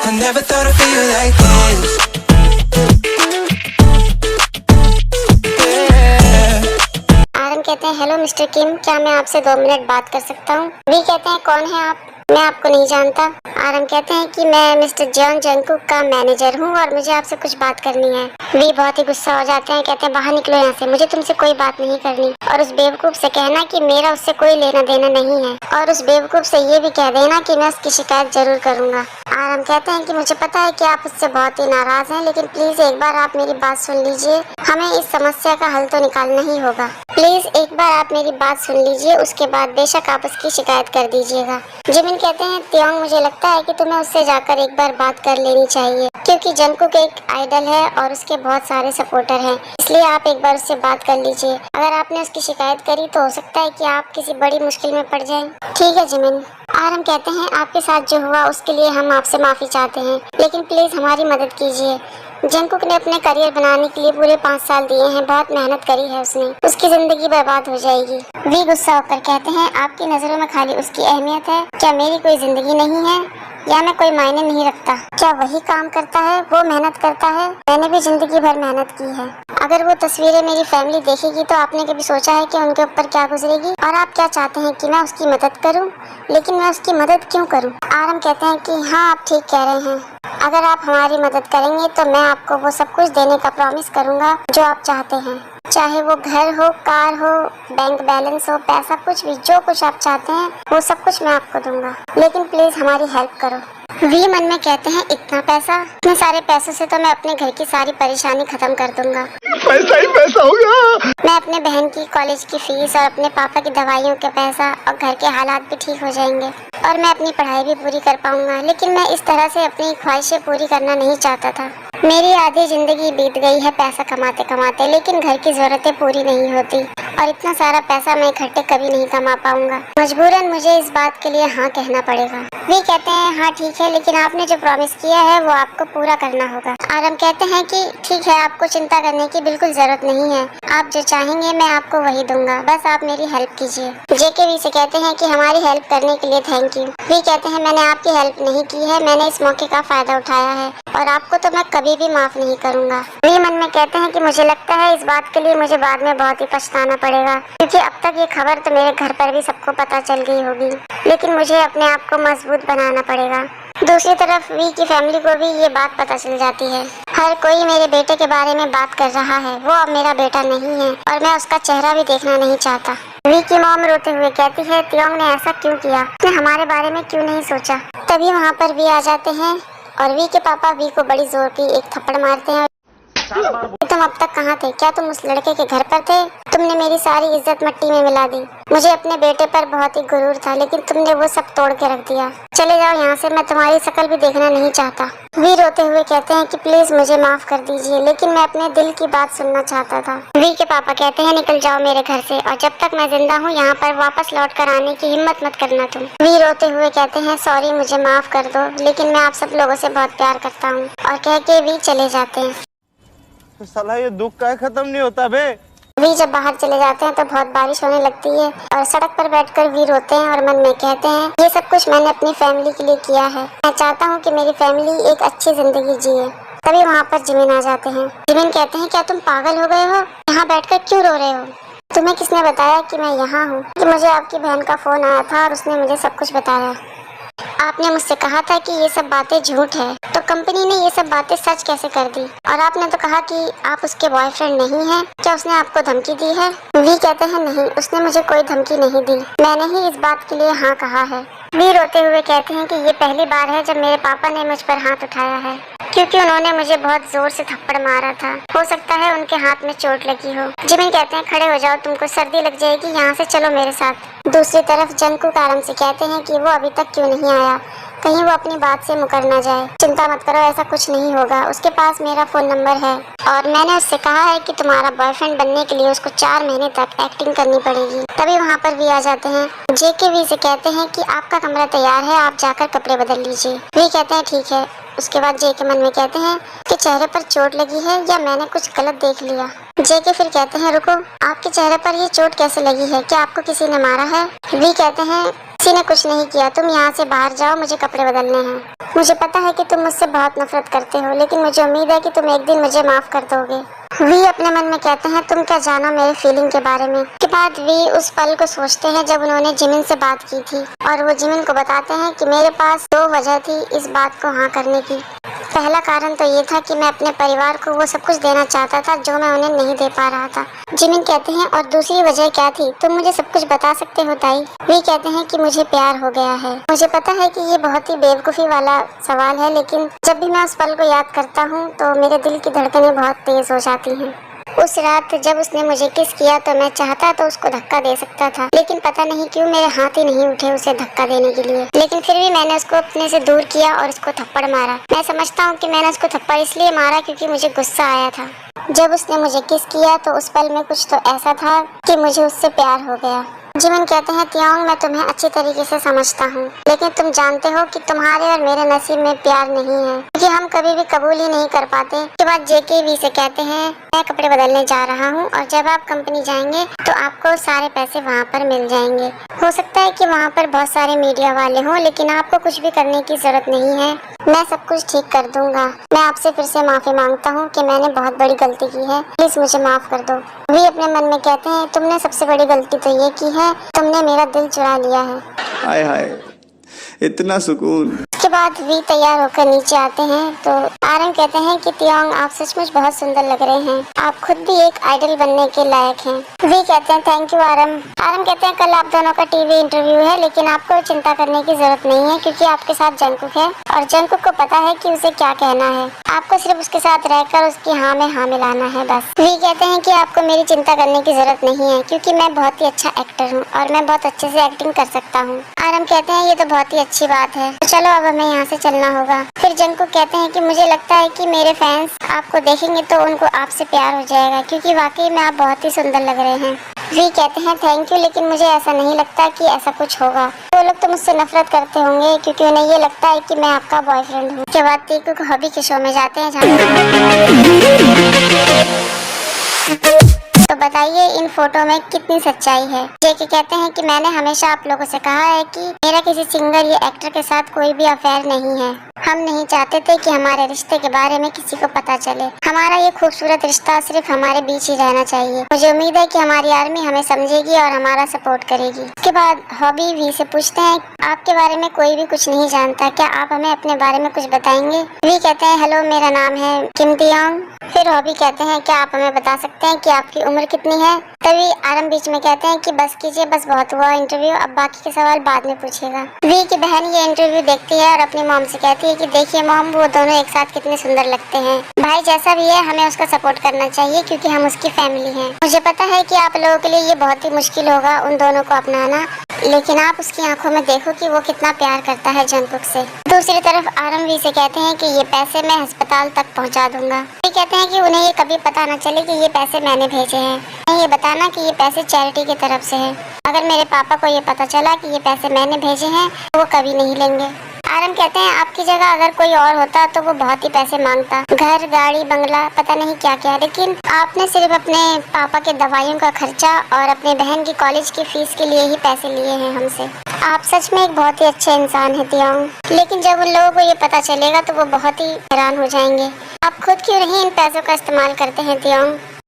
I never thought I'd feel like this. आरन कहते हैं hello mister किम, क्या मैं आपसे 2 मिनट बात कर सकता हूँ? वी कहते हैं कौन है आप? मैं आपको नहीं जानता। आरन कहते हैं कि मैं मिस्टर जॉन जंगकुक का मैनेजर हूँ और मुझे आपसे कुछ बात करनी है। वी बहुत ही गुस्सा हो जाते हैं, कहते हैं बाहर निकलो यहाँ से, मुझे तुमसे कोई बात नहीं करनी। और उस बेवकूफ से कहना कि मेरा उससे कोई लेना देना नहीं है, और उस बेवकूफ से ये भी कह देना कि मैं उसकी शिकायत जरूर करूँगा। आरन कहते हैं कि मुझे पता है कि आप उससे बहुत ही नाराज हैं, लेकिन प्लीज एक बार आप मेरी बात सुन लीजिए, हमें इस समस्या का हल तो निकालना ही होगा। प्लीज एक बार आप मेरी बात सुन लीजिए, उसके बाद बेशक आप उसकी शिकायत कर दीजिएगा। जिमिन कहते हैं त्योंग, मुझे लगता है कि तुम्हें उससे जाकर एक बार बात कर लेनी चाहिए, क्योंकि जंगकुक एक आइडल है और उसके बहुत सारे सपोर्टर हैं, इसलिए आप एक बार उससे बात कर लीजिए। अगर आपने उसकी शिकायत करी तो हो सकता है कि आप किसी बड़ी मुश्किल में पड़ जाएं। ठीक है जिमिन। आरन कहते हैं आपके साथ जो हुआ उसके लिए हम आपसे माफी चाहते हैं, लेकिन प्लीज हमारी मदद कीजिए। जंगकुक ने अपने करियर बनाने के लिए पूरे 5 साल दिए हैं, बहुत मेहनत करी है उसने, उसकी जिंदगी बर्बाद हो जाएगी। वी गुस्सा होकर कहते हैं आपकी नजरों में खाली उसकी अहमियत है, क्या मेरी कोई जिंदगी नहीं है या मैं कोई मायने नहीं रखता? क्या वही काम करता है, वो मेहनत करता है? मैंने भी जिंदगी भर मेहनत की है। अगर वो तस्वीरें मेरी फैमिली देखेगी तो आपने कभी सोचा है कि उनके ऊपर क्या गुजरेगी? और आप क्या चाहते हैं कि मैं उसकी मदद करूं? लेकिन मैं उसकी मदद क्यों करूं? आरन कहते हैं कि हाँ आप ठीक कह रहे हैं, अगर आप हमारी मदद करेंगे तो मैं आपको वो सब कुछ देने का प्रॉमिस करूंगा जो आप चाहते हैं, चाहे वो घर हो, कार हो, बैंक बैलेंस हो, पैसा, कुछ भी, जो कुछ आप चाहते हैं वो सब कुछ मैं आपको दूंगा, लेकिन प्लीज हमारी हेल्प करो। वी मन में कहते हैं इतना पैसा, इतने सारे पैसों से तो मैं अपने घर की सारी परेशानी खत्म कर दूंगा। पैसा ही पैसा होगा। मैं अपने बहन की कॉलेज की फीस और अपने पापा की दवाइयों के पैसा और घर के हालात भी ठीक हो जाएंगे और मैं अपनी पढ़ाई भी पूरी कर पाऊंगा। लेकिन मैं इस तरह से अपनी ख्वाहिशें पूरी करना नहीं चाहता था। मेरी आधी जिंदगी बीत गई है पैसा कमाते कमाते, लेकिन घर की जरूरतें पूरी नहीं होती और इतना सारा पैसा मैं इकट्ठे कभी नहीं कमा पाऊंगा। मजबूरन मुझे इस बात के लिए हाँ कहना पड़ेगा। वे कहते हैं हाँ ठीक है, लेकिन आपने जो प्रॉमिस किया है वो आपको पूरा करना होगा। आरम कहते हैं कि ठीक है, आपको चिंता करने की बिल्कुल जरूरत नहीं है, आप जो चाहेंगे मैं आपको वही दूंगा, बस आप मेरी हेल्प कीजिए। जेके वी से कहते हैं कि हमारी हेल्प करने के लिए थैंक यू। वी कहते हैं मैंने आपकी हेल्प नहीं की है, मैंने इस मौके का फायदा उठाया है और आपको तो मैं कभी भी माफ नहीं करूंगा। वी मन में कहते हैं कि मुझे लगता है इस बात के लिए मुझे बाद में बहुत ही पछताना पड़ेगा, क्योंकि अब तक ये खबर तो मेरे घर पर भी सबको पता चल गई होगी, लेकिन मुझे अपने आप को मजबूत बनाना पड़ेगा। दूसरी तरफ वी की फैमिली को भी ये बात पता चल जाती है। हर कोई मेरे बेटे के बारे में बात कर रहा है, वो अब मेरा बेटा नहीं है और मैं उसका चेहरा भी देखना नहीं चाहता। वी की मॉम रोते हुए कहती है त्योंग ने ऐसा क्यों किया, उसने हमारे बारे में क्यों नहीं सोचा? तभी वहाँ पर वी आ जाते हैं और वी के पापा वी को बड़ी जोर की एक थप्पड़ मारते हैं। तुम अब तक कहाँ थे? क्या तुम उस लड़के के घर पर थे? तुमने मेरी सारी इज्जत मिट्टी में मिला दी। मुझे अपने बेटे पर बहुत ही गुरूर था, लेकिन तुमने वो सब तोड़ के रख दिया। चले जाओ यहाँ से, मैं तुम्हारी शक्ल भी देखना नहीं चाहता। वी रोते हुए कहते हैं कि प्लीज मुझे माफ कर दीजिए, लेकिन मैं अपने दिल की बात सुनना चाहता था। वी के पापा कहते हैं निकल जाओ मेरे घर से, और जब तक मैं जिंदा हूँ यहाँ पर वापस लौट कर आने की हिम्मत मत करना तुम। वी रोते हुए कहते हैं सॉरी, मुझे माफ कर दो, लेकिन मैं आप सब लोगों से बहुत प्यार करता हूँ, और कह के वी चले जाते हैं। साला ये दुख का खत्म नहीं होता बे। वी जब बाहर चले जाते हैं तो बहुत बारिश होने लगती है और सड़क पर बैठकर वी रोते हैं और मन में कहते हैं ये सब कुछ मैंने अपनी फैमिली के लिए किया है, मैं चाहता हूँ कि मेरी फैमिली एक अच्छी जिंदगी जिए। तभी वहाँ पर जिमिन आ जाते हैं। जिमिन कहते हैं क्या तुम पागल हो गए हो, यहाँ बैठकर क्यों रो रहे हो? तुम्हें किसने बताया कि मैं यहाँ हूँ? कि मुझे आपकी बहन का फोन आया था और उसने मुझे सब कुछ बताया। आपने मुझसे कहा था कि ये सब बातें झूठ है, तो कंपनी ने ये सब बातें सच कैसे कर दी? और आपने तो कहा कि आप उसके बॉयफ्रेंड नहीं हैं, क्या उसने आपको धमकी दी है? वी कहते हैं नहीं, उसने मुझे कोई धमकी नहीं दी, मैंने ही इस बात के लिए हाँ कहा है। वी रोते हुए कहते हैं कि ये पहली बार है जब मेरे पापा ने मुझ पर हाथ उठाया है, क्योंकि उन्होंने मुझे बहुत जोर से थप्पड़ मारा था, हो सकता है उनके हाथ में चोट लगी हो। जिमिन कहते हैं खड़े हो जाओ, तुमको सर्दी लग जाएगी, यहाँ से चलो मेरे साथ। दूसरी तरफ जंगकुक आरम से कहते हैं कि वो अभी तक क्यों नहीं आया, कहीं वो अपनी बात से मुकर ना जाए। चिंता मत करो, ऐसा कुछ नहीं होगा, उसके पास मेरा फोन नंबर है और मैंने उससे कहा है कि तुम्हारा बॉयफ्रेंड बनने के लिए उसको 4 महीने तक एक्टिंग करनी पड़ेगी। तभी वहाँ पर वी आ जाते हैं। जेके वी से कहते हैं कि आपका कमरा तैयार है, आप जाकर कपड़े बदल लीजिए। वी कहते हैं ठीक है। उसके बाद जेके मन में कहते हैं कि चेहरे पर चोट लगी है या मैंने कुछ गलत देख लिया। जेके फिर कहते हैं रुको, आपके चेहरे पर ये चोट कैसे लगी है, क्या आपको किसी ने मारा है? वी कहते हैं किसी ने कुछ नहीं किया, तुम यहाँ से बाहर जाओ, मुझे कपड़े बदलने हैं। मुझे पता है कि तुम मुझसे बहुत नफरत करते हो, लेकिन मुझे उम्मीद है कि तुम एक दिन मुझे माफ कर दोगे। वी अपने मन में कहते हैं, तुम क्या जानो मेरे फीलिंग के बारे में। के बाद वी उस पल को सोचते हैं जब उन्होंने जिमिन से बात की थी, और वो जिमिन को बताते हैं कि मेरे पास 2 वजह थी इस बात को हाँ करने की। पहला कारण तो ये था कि मैं अपने परिवार को वो सब कुछ देना चाहता था जो मैं उन्हें नहीं दे पा रहा था। जिमिन कहते हैं, और दूसरी वजह क्या थी, तुम मुझे सब कुछ बता सकते हो ताई। वे कहते हैं कि मुझे प्यार हो गया है। मुझे पता है कि ये बहुत ही बेवकूफ़ी वाला सवाल है, लेकिन जब भी मैं उस पल को याद करता हूँ तो मेरे दिल की धड़कनें बहुत तेज हो जाती हैं। उस रात जब उसने मुझे किस किया तो मैं चाहता तो उसको धक्का दे सकता था, लेकिन पता नहीं क्यों मेरे हाथ ही नहीं उठे उसे धक्का देने के लिए। लेकिन फिर भी मैंने उसको अपने से दूर किया और उसको थप्पड़ मारा। मैं समझता हूँ कि मैंने उसको थप्पड़ इसलिए मारा क्योंकि मुझे गुस्सा आया था। जब उसने मुझे किस किया तो उस पल में कुछ तो ऐसा था कि मुझे उससे प्यार हो गया। जिमिन कहते हैं, तियोंग मैं तुम्हें अच्छी तरीके से समझता हूँ, लेकिन तुम जानते हो कि तुम्हारे और मेरे नसीब में प्यार नहीं है, क्योंकि हम कभी भी कबूल ही नहीं कर पाते। के बाद जेके वी से कहते हैं, मैं कपड़े बदलने जा रहा हूँ और जब आप कंपनी जाएंगे तो आपको सारे पैसे वहाँ पर मिल जाएंगे। हो सकता है कि वहाँ पर बहुत सारे मीडिया वाले हों, लेकिन आपको कुछ भी करने की जरूरत नहीं है, मैं सब कुछ ठीक कर दूंगा। मैं आपसे फिर से माफी मांगता हूँ कि मैंने बहुत बड़ी गलती की है, प्लीज मुझे माफ कर दो। वे अपने मन में कहते हैं, तुमने सबसे बड़ी गलती तो ये की है, तुमने मेरा दिल चुरा लिया है। हाय हाय, इतना सुकून। उसके बाद वी तैयार होकर नीचे आते हैं तो आरम कहते हैं कि तियोंग आप सचमुच बहुत सुंदर लग रहे हैं, आप खुद भी एक आइडल बनने के लायक हैं। वी कहते हैं, थैंक यू आरम। आरम कहते हैं, कल आप दोनों का टीवी इंटरव्यू है, लेकिन आपको चिंता करने की जरूरत नहीं है क्योंकि आपके साथ जंगकुक है और जंगकुक को पता है कि उसे क्या कहना है। आपको सिर्फ उसके साथ रहकर उसकी हाँ में हाँ मिलाना है बस। वी कहते हैं कि आपको मेरी चिंता करने की जरूरत नहीं है क्योंकि मैं बहुत ही अच्छा एक्टर हूँ और मैं बहुत अच्छे से एक्टिंग कर सकता हूँ। आरम कहते हैं, ये तो बहुत ही अच्छी बात है, तो चलो अब हमें यहाँ से चलना होगा। फिर जंगकुक कहते हैं कि मुझे लगता है कि मेरे फैंस आपको देखेंगे तो उनको आपसे प्यार हो जाएगा क्योंकि वाकई में आप बहुत ही सुंदर लग रहे हैं। वी कहते हैं, थैंक यू, लेकिन मुझे ऐसा नहीं लगता कि ऐसा कुछ होगा। वो लोग तो मुझसे नफरत करते होंगे क्योंकि उन्हें ये लगता है कि मैं आपका बॉयफ्रेंड हूँ। उसके बाद तीकू हॉबी के शो में जाते हैं तो बताइए इन फोटो में कितनी सच्चाई है। जेके कहते हैं कि मैंने हमेशा आप लोगों से कहा है कि मेरा किसी सिंगर या एक्टर के साथ कोई भी अफेयर नहीं है। हम नहीं चाहते थे कि हमारे रिश्ते के बारे में किसी को पता चले। हमारा ये खूबसूरत रिश्ता सिर्फ हमारे बीच ही रहना चाहिए। मुझे उम्मीद है कि हमारी आर्मी हमें समझेगी और हमारा सपोर्ट करेगी। उसके बाद हॉबी वी से पूछते हैं, आपके बारे में कोई भी कुछ नहीं जानता, क्या आप हमें अपने बारे में कुछ बताएंगे। वी कहते हैं, हेलो मेरा नाम है किम तियोंग। फिर हॉबी कहते हैं, क्या आप हमें बता सकते हैं कि आपकी उम्र कितनी है। तभी आरम बीच में कहते हैं कि बस कीजिए, बस बहुत हुआ इंटरव्यू, अब बाकी के सवाल बाद में पूछिएगा। वी की बहन ये इंटरव्यू देखती है और अपनी मॉम से कहती है कि देखिए मॉम, वो दोनों एक साथ कितने सुंदर लगते हैं। भाई जैसा भी है हमें उसका सपोर्ट करना चाहिए क्योंकि हम उसकी फैमिली हैं। मुझे पता है कि आप लोगों के लिए ये बहुत ही मुश्किल होगा उन दोनों को अपनाना, लेकिन आप उसकी आंखों में देखो कि वो कितना प्यार करता है जंगकुक से। दूसरी तरफ आरम वी से कहते हैं कि ये पैसे मैं अस्पताल तक पहुंचा दूंगा। वे कहते हैं कि उन्हें ये कभी पता न चले कि ये पैसे मैंने भेजे हैं। ये बताना कि ये पैसे चैरिटी की तरफ से है। अगर मेरे पापा को ये पता चला कि ये पैसे मैंने भेजे हैं तो वो कभी नहीं लेंगे। आरम कहते हैं, आपकी जगह अगर कोई और होता तो वो बहुत ही पैसे मांगता, घर गाड़ी बंगला पता नहीं क्या क्या, लेकिन आपने सिर्फ अपने पापा के दवाइयों का खर्चा और अपने बहन की कॉलेज की फीस के लिए ही पैसे लिए हैं हमसे। आप सच में एक बहुत ही अच्छे इंसान है तियोंग, लेकिन जब उन लोगों को ये पता चलेगा तो वो बहुत ही हैरान हो जाएंगे। आप खुद क्यों नहीं इन पैसों का इस्तेमाल करते हैं तियोंग।